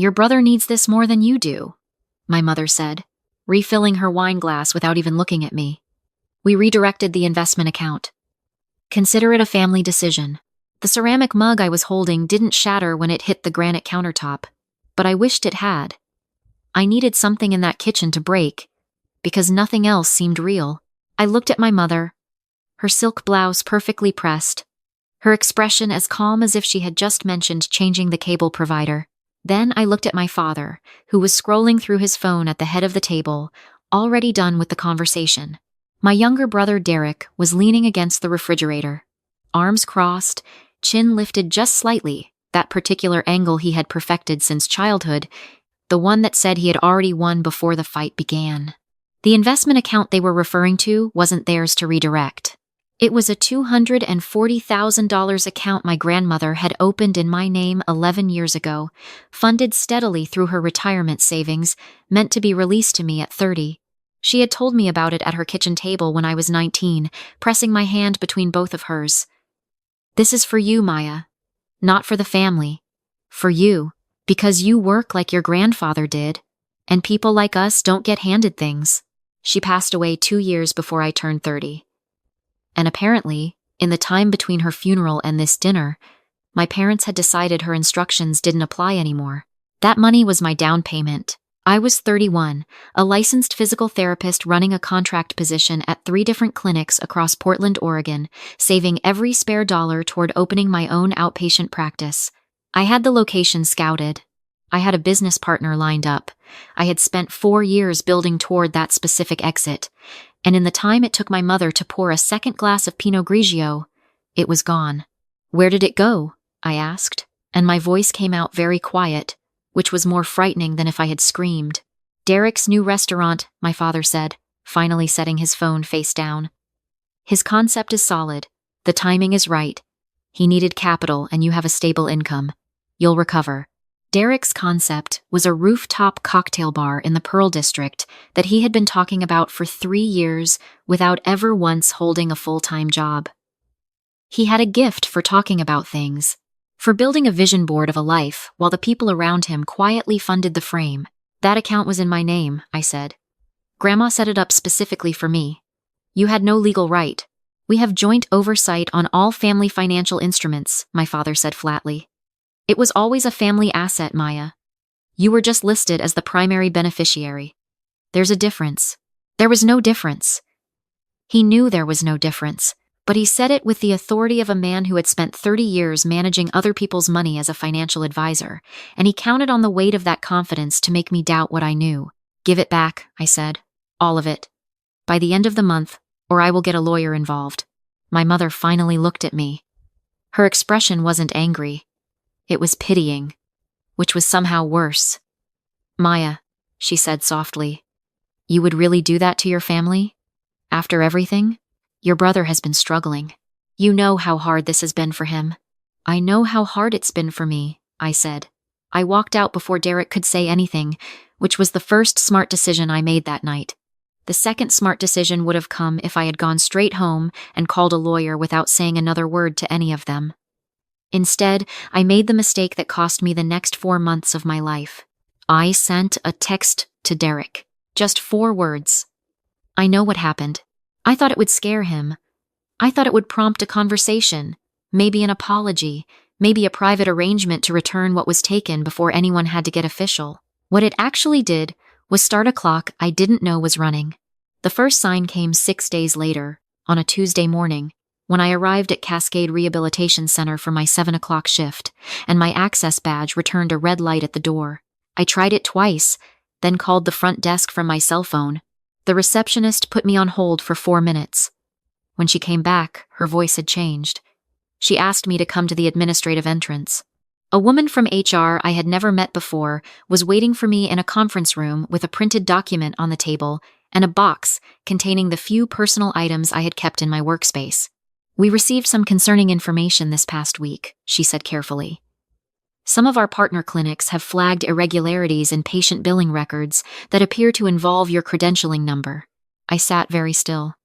Your brother needs this more than you do, my mother said, refilling her wine glass without even looking at me. We redirected the investment account. Consider it a family decision. The ceramic mug I was holding didn't shatter when it hit the granite countertop, but I wished it had. I needed something in that kitchen to break, because nothing else seemed real. I looked at my mother, her silk blouse perfectly pressed, her expression as calm as if she had just mentioned changing the cable provider. Then I looked at my father, who was scrolling through his phone at the head of the table, already done with the conversation. My younger brother Derek was leaning against the refrigerator, arms crossed, chin lifted just slightly, that particular angle he had perfected since childhood, the one that said he had already won before the fight began. The investment account they were referring to wasn't theirs to redirect. It was a $240,000 account my grandmother had opened in my name 11 years ago, funded steadily through her retirement savings, meant to be released to me at 30. She had told me about it at her kitchen table when I was 19, pressing my hand between both of hers. This is for you, Maya. Not for the family. For you, because you work like your grandfather did, and people like us don't get handed things. She passed away 2 years before I turned 30. And apparently, in the time between her funeral and this dinner, my parents had decided her instructions didn't apply anymore. That money was my down payment. I was 31, a licensed physical therapist running a contract position at 3 different clinics across Portland, Oregon, saving every spare dollar toward opening my own outpatient practice. I had the location scouted. I had a business partner lined up. I had spent 4 years building toward that specific exit, and in the time it took my mother to pour a second glass of Pinot Grigio, it was gone. Where did it go? I asked, and my voice came out very quiet, which was more frightening than if I had screamed. Derek's new restaurant, my father said, finally setting his phone face down. His concept is solid. The timing is right. He needed capital and you have a stable income. You'll recover. Derek's concept was a rooftop cocktail bar in the Pearl District that he had been talking about for 3 years without ever once holding a full-time job. He had a gift for talking about things, for building a vision board of a life while the people around him quietly funded the frame. That account was in my name, I said. Grandma set it up specifically for me. You had no legal right. We have joint oversight on all family financial instruments, my father said flatly. It was always a family asset, Maya. You were just listed as the primary beneficiary. There's a difference. There was no difference. He knew there was no difference, but he said it with the authority of a man who had spent 30 years managing other people's money as a financial advisor, and he counted on the weight of that confidence to make me doubt what I knew. Give it back, I said. All of it. By the end of the month, or I will get a lawyer involved. My mother finally looked at me. Her expression wasn't angry. It was pitying, which was somehow worse. Maya, she said softly, you would really do that to your family? After everything? Your brother has been struggling. You know how hard this has been for him. I know how hard it's been for me, I said. I walked out before Derek could say anything, which was the first smart decision I made that night. The second smart decision would have come if I had gone straight home and called a lawyer without saying another word to any of them. Instead, I made the mistake that cost me the next 4 months of my life. I sent a text to Derek. Just 4 words. I know what happened. I thought it would scare him. I thought it would prompt a conversation, maybe an apology, maybe a private arrangement to return what was taken before anyone had to get official. What it actually did was start a clock I didn't know was running. The first sign came 6 days later, on a Tuesday morning, when I arrived at Cascade Rehabilitation Center for my 7 o'clock shift, and my access badge returned a red light at the door. I tried it twice, then called the front desk from my cell phone. The receptionist put me on hold for 4 minutes. When she came back, her voice had changed. She asked me to come to the administrative entrance. A woman from HR I had never met before was waiting for me in a conference room with a printed document on the table and a box containing the few personal items I had kept in my workspace. We received some concerning information this past week, she said carefully. Some of our partner clinics have flagged irregularities in patient billing records that appear to involve your credentialing number. I sat very still.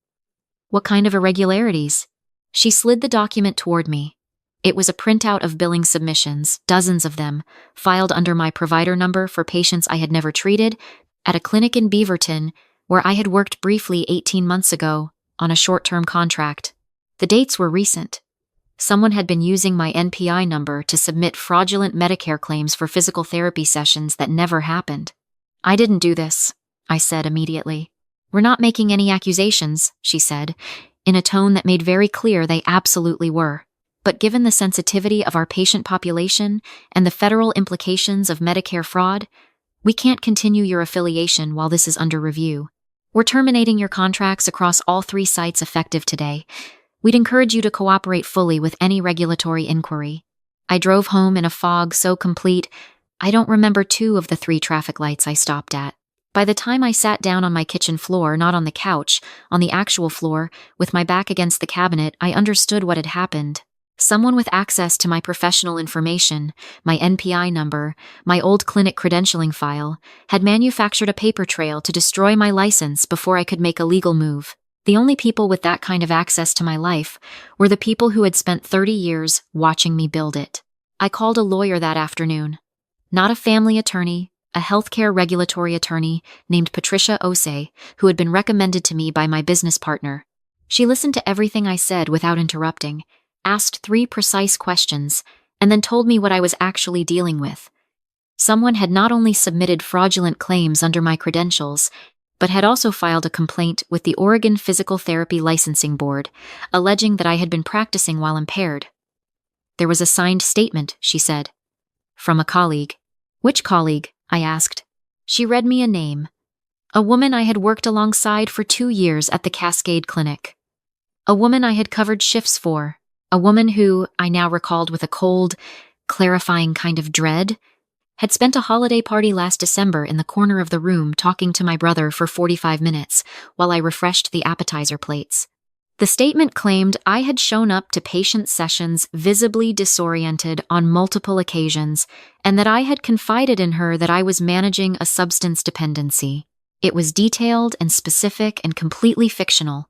What kind of irregularities? She slid the document toward me. It was a printout of billing submissions, dozens of them, filed under my provider number for patients I had never treated, at a clinic in Beaverton, where I had worked briefly 18 months ago, on a short-term contract. The dates were recent. Someone had been using my NPI number to submit fraudulent Medicare claims for physical therapy sessions that never happened. "I didn't do this," I said immediately. "We're not making any accusations," she said, in a tone that made very clear they absolutely were. "But given the sensitivity of our patient population and the federal implications of Medicare fraud, we can't continue your affiliation while this is under review. We're terminating your contracts across all 3 sites effective today. We'd encourage you to cooperate fully with any regulatory inquiry." I drove home in a fog so complete, I don't remember 2 of the 3 traffic lights I stopped at. By the time I sat down on my kitchen floor, not on the couch, on the actual floor, with my back against the cabinet, I understood what had happened. Someone with access to my professional information, my NPI number, my old clinic credentialing file, had manufactured a paper trail to destroy my license before I could make a legal move. The only people with that kind of access to my life were the people who had spent 30 years watching me build it. I called a lawyer that afternoon. Not a family attorney, a healthcare regulatory attorney named Patricia Osei, who had been recommended to me by my business partner. She listened to everything I said without interrupting, asked 3 precise questions, and then told me what I was actually dealing with. Someone had not only submitted fraudulent claims under my credentials, but had also filed a complaint with the Oregon Physical Therapy Licensing Board, alleging that I had been practicing while impaired. "There was a signed statement," she said. "From a colleague." "Which colleague?" I asked. She read me a name. A woman I had worked alongside for 2 years at the Cascade Clinic. A woman I had covered shifts for. A woman who, I now recalled with a cold, clarifying kind of dread, had spent a holiday party last December in the corner of the room talking to my brother for 45 minutes while I refreshed the appetizer plates. The statement claimed I had shown up to patient sessions visibly disoriented on multiple occasions, and that I had confided in her that I was managing a substance dependency. It was detailed and specific and completely fictional,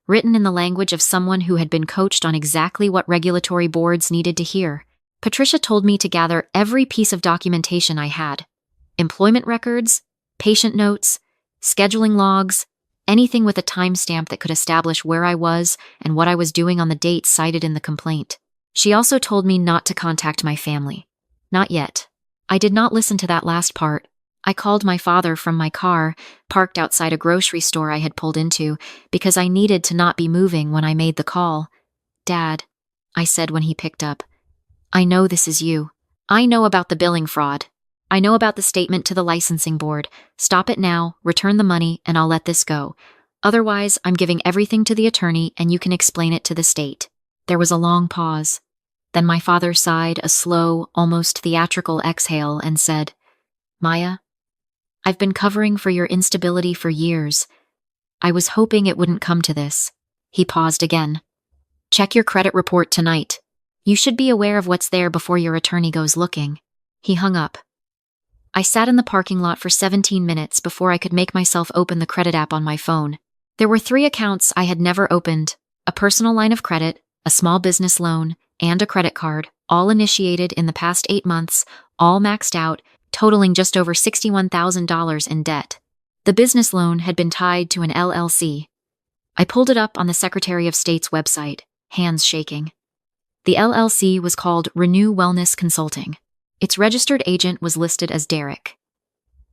written in the language of someone who had been coached on exactly what regulatory boards needed to hear. Patricia told me to gather every piece of documentation I had: employment records, patient notes, scheduling logs, anything with a timestamp that could establish where I was and what I was doing on the date cited in the complaint. She also told me not to contact my family. Not yet. I did not listen to that last part. I called my father from my car, parked outside a grocery store I had pulled into, because I needed to not be moving when I made the call. "Dad," I said when he picked up, "I know this is you. I know about the billing fraud. I know about the statement to the licensing board. Stop it now, return the money, and I'll let this go. Otherwise, I'm giving everything to the attorney and you can explain it to the state." There was a long pause. Then my father sighed a slow, almost theatrical exhale and said, "Maya, I've been covering for your instability for years. I was hoping it wouldn't come to this." He paused again. "Check your credit report tonight. You should be aware of what's there before your attorney goes looking." He hung up. I sat in the parking lot for 17 minutes before I could make myself open the credit app on my phone. There were 3 accounts I had never opened: a personal line of credit, a small business loan, and a credit card, all initiated in the past 8 months, all maxed out, totaling just over $61,000 in debt. The business loan had been tied to an LLC. I pulled it up on the Secretary of State's website, hands shaking. The LLC was called Renew Wellness Consulting. Its registered agent was listed as Derek.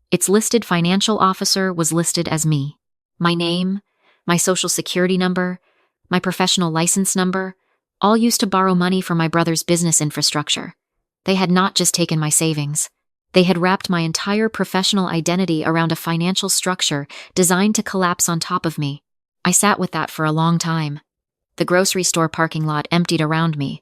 Its listed financial officer was listed as me. My name, my social security number, my professional license number, all used to borrow money from my brother's business infrastructure. They had not just taken my savings. They had wrapped my entire professional identity around a financial structure designed to collapse on top of me. I sat with that for a long time. The grocery store parking lot emptied around me.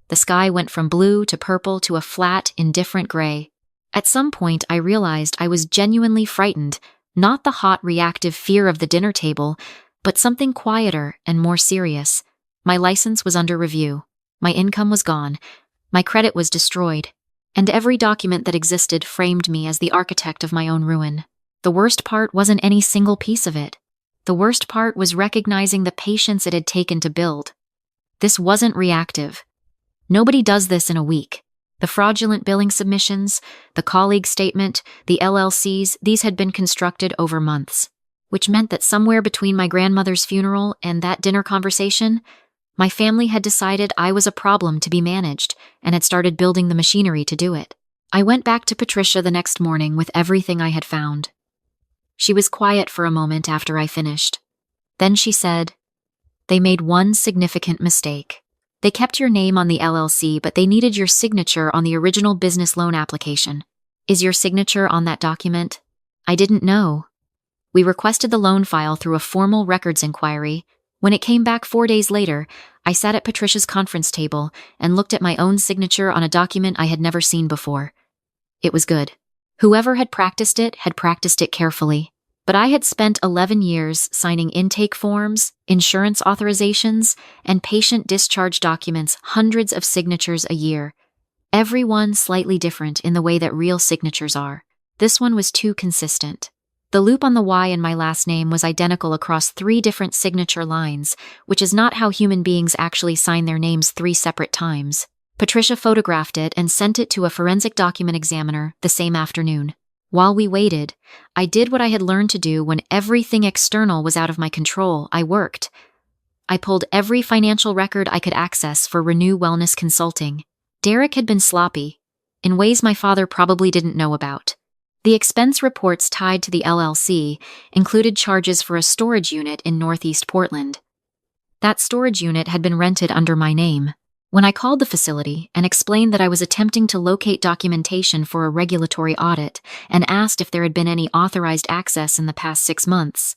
The sky went from blue to purple to a flat, indifferent gray. At some point, I realized I was genuinely frightened, not the hot, reactive fear of the dinner table, but something quieter and more serious. My license was under review. My income was gone. My credit was destroyed. And every document that existed framed me as the architect of my own ruin. The worst part wasn't any single piece of it. The worst part was recognizing the patience it had taken to build. This wasn't reactive. Nobody does this in a week. The fraudulent billing submissions, the colleague statement, the LLCs, these had been constructed over months, which meant that somewhere between my grandmother's funeral and that dinner conversation, my family had decided I was a problem to be managed and had started building the machinery to do it. I went back to Patricia the next morning with everything I had found. She was quiet for a moment after I finished. Then she said, "They made one significant mistake. They kept your name on the LLC, but they needed your signature on the original business loan application. Is your signature on that document?" I didn't know. We requested the loan file through a formal records inquiry. When it came back 4 days later, I sat at Patricia's conference table and looked at my own signature on a document I had never seen before. It was good. Whoever had practiced it carefully. But I had spent 11 years signing intake forms, insurance authorizations, and patient discharge documents, hundreds of signatures a year. Every one slightly different in the way that real signatures are. This one was too consistent. The loop on the Y in my last name was identical across 3 different signature lines, which is not how human beings actually sign their names 3 separate times. Patricia photographed it and sent it to a forensic document examiner the same afternoon. While we waited, I did what I had learned to do when everything external was out of my control. I worked. I pulled every financial record I could access for Renew Wellness Consulting. Derek had been sloppy, in ways my father probably didn't know about. The expense reports tied to the LLC included charges for a storage unit in Northeast Portland. That storage unit had been rented under my name. When I called the facility and explained that I was attempting to locate documentation for a regulatory audit and asked if there had been any authorized access in the past 6 months,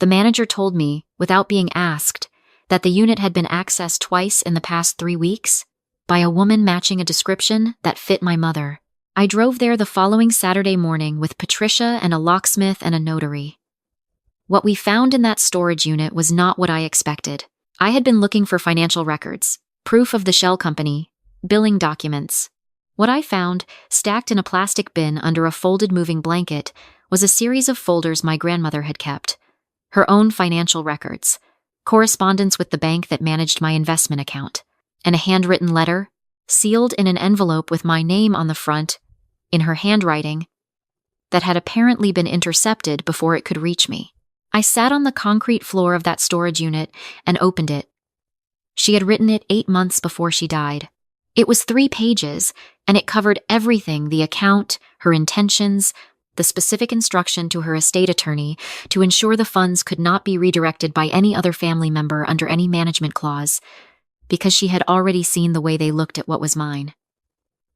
the manager told me, without being asked, that the unit had been accessed twice in the past 3 weeks by a woman matching a description that fit my mother. I drove there the following Saturday morning with Patricia and a locksmith and a notary. What we found in that storage unit was not what I expected. I had been looking for financial records, proof of the shell company, billing documents. What I found, stacked in a plastic bin under a folded moving blanket, was a series of folders my grandmother had kept. Her own financial records, correspondence with the bank that managed my investment account, and a handwritten letter, sealed in an envelope with my name on the front, in her handwriting, that had apparently been intercepted before it could reach me. I sat on the concrete floor of that storage unit and opened it. She had written it 8 months before she died. It was 3 pages, and it covered everything: the account, her intentions, the specific instruction to her estate attorney to ensure the funds could not be redirected by any other family member under any management clause, because she had already seen the way they looked at what was mine.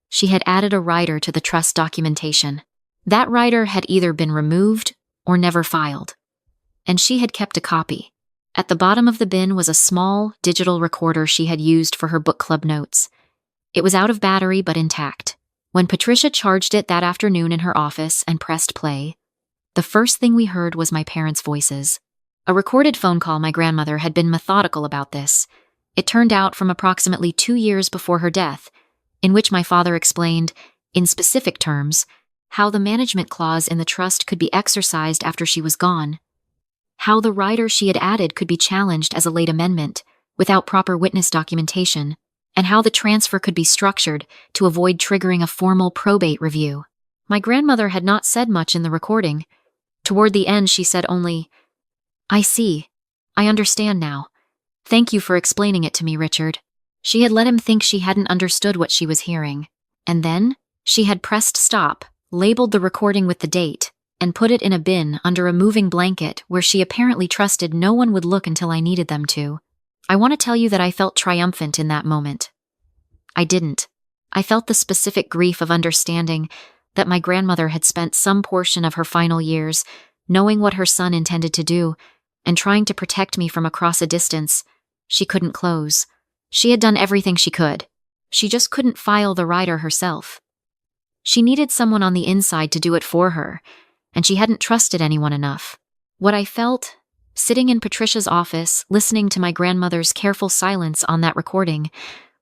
She had added a rider to the trust documentation. That rider had either been removed or never filed, and she had kept a copy. At the bottom of the bin was a small digital recorder she had used for her book club notes. It was out of battery but intact. When Patricia charged it that afternoon in her office and pressed play, the first thing we heard was my parents' voices. A recorded phone call my grandmother had been methodical about this. It turned out from approximately 2 years before her death, in which my father explained, in specific terms, how the management clause in the trust could be exercised after she was gone, how the rider she had added could be challenged as a late amendment without proper witness documentation, and how the transfer could be structured to avoid triggering a formal probate review. My grandmother had not said much in the recording. Toward the end, she said only, "I see. I understand now. Thank you for explaining it to me, Richard." She had let him think she hadn't understood what she was hearing. And then, she had pressed stop, labeled the recording with the date, and put it in a bin under a moving blanket where she apparently trusted no one would look until I needed them to. I want to tell you that I felt triumphant in that moment. I didn't. I felt the specific grief of understanding that my grandmother had spent some portion of her final years knowing what her son intended to do and trying to protect me from across a distance she couldn't close. She had done everything she could. She just couldn't file the rider herself. She needed someone on the inside to do it for her, and she hadn't trusted anyone enough. What I felt, sitting in Patricia's office, listening to my grandmother's careful silence on that recording,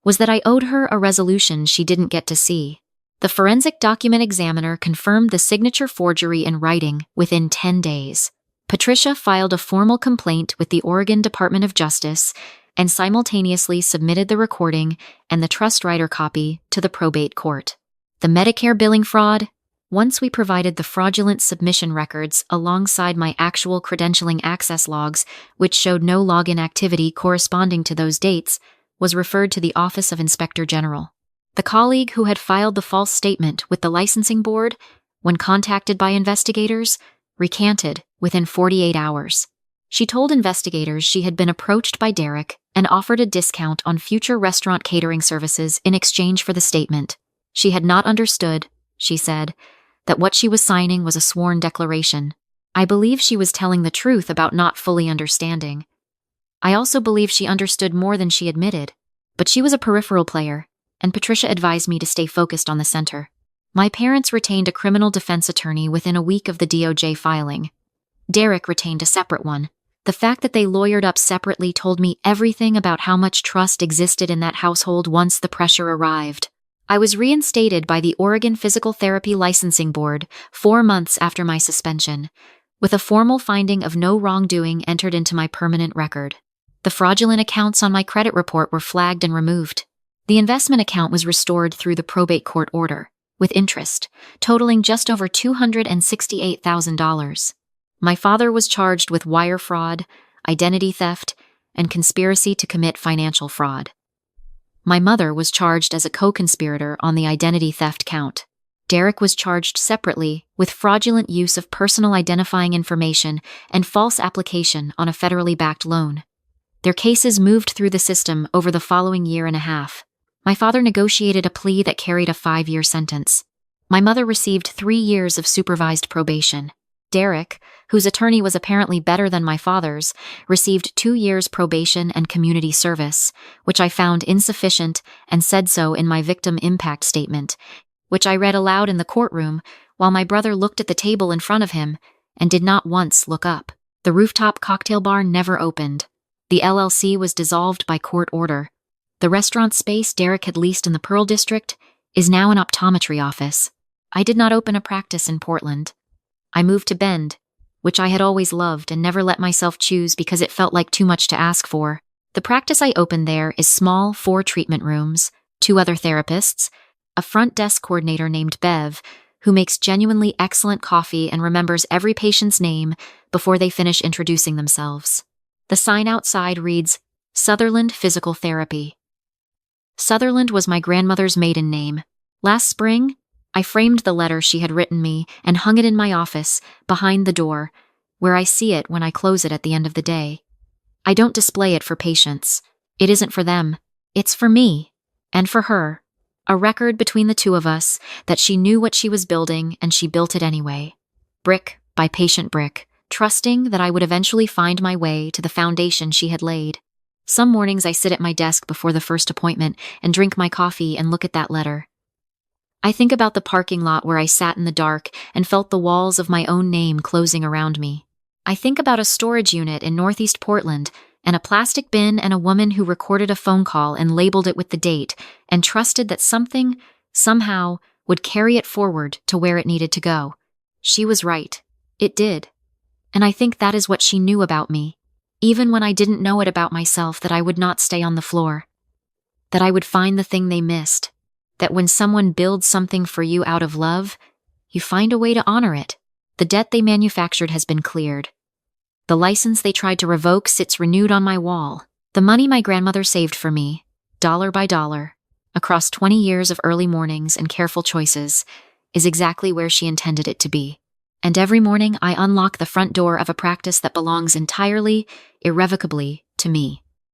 was that I owed her a resolution she didn't get to see. The forensic document examiner confirmed the signature forgery in writing within 10 days. Patricia filed a formal complaint with the Oregon Department of Justice and simultaneously submitted the recording and the trust rider copy to the probate court. The Medicare billing fraud. Once we provided the fraudulent submission records alongside my actual credentialing access logs, which showed no login activity corresponding to those dates, was referred to the Office of Inspector General. The colleague who had filed the false statement with the licensing board, when contacted by investigators, recanted within 48 hours. She told investigators she had been approached by Derek and offered a discount on future restaurant catering services in exchange for the statement. She had not understood, she said, that what she was signing was a sworn declaration. I believe she was telling the truth about not fully understanding. I also believe she understood more than she admitted, but she was a peripheral player, and Patricia advised me to stay focused on the center. My parents retained a criminal defense attorney within a week of the DOJ filing. Derek retained a separate one. The fact that they lawyered up separately told me everything about how much trust existed in that household once the pressure arrived. I was reinstated by the Oregon Physical Therapy Licensing Board 4 months after my suspension, with a formal finding of no wrongdoing entered into my permanent record. The fraudulent accounts on my credit report were flagged and removed. The investment account was restored through the probate court order, with interest, totaling just over $268,000. My father was charged with wire fraud, identity theft, and conspiracy to commit financial fraud. My mother was charged as a co-conspirator on the identity theft count. Derek was charged separately with fraudulent use of personal identifying information and false application on a federally backed loan. Their cases moved through the system over the following year and a half. My father negotiated a plea that carried a 5-year sentence. My mother received 3 years of supervised probation. Derek, whose attorney was apparently better than my father's, received 2 years probation and community service, which I found insufficient and said so in my victim impact statement, which I read aloud in the courtroom while my brother looked at the table in front of him and did not once look up. The rooftop cocktail bar never opened. The LLC was dissolved by court order. The restaurant space Derek had leased in the Pearl District is now an optometry office. I did not open a practice in Portland. I moved to Bend, which I had always loved and never let myself choose because it felt like too much to ask for. The practice I opened there is small 4 treatment rooms, 2 other therapists, a front desk coordinator named Bev, who makes genuinely excellent coffee and remembers every patient's name before they finish introducing themselves. The sign outside reads, Sutherland Physical Therapy. Sutherland was my grandmother's maiden name. Last spring, I framed the letter she had written me and hung it in my office, behind the door, where I see it when I close it at the end of the day. I don't display it for patients. It isn't for them. It's for me, and for her. A record between the two of us that she knew what she was building and she built it anyway. Brick by patient brick, trusting that I would eventually find my way to the foundation she had laid. Some mornings I sit at my desk before the first appointment and drink my coffee and look at that letter. I think about the parking lot where I sat in the dark and felt the walls of my own name closing around me. I think about a storage unit in Northeast Portland and a plastic bin and a woman who recorded a phone call and labeled it with the date and trusted that something, somehow, would carry it forward to where it needed to go. She was right. It did. And I think that is what she knew about me, even when I didn't know it about myself, that I would not stay on the floor, that I would find the thing they missed. That when someone builds something for you out of love, you find a way to honor it. The debt they manufactured has been cleared. The license they tried to revoke sits renewed on my wall. The money my grandmother saved for me, dollar by dollar, across 20 years of early mornings and careful choices, is exactly where she intended it to be. And every morning I unlock the front door of a practice that belongs entirely, irrevocably, to me.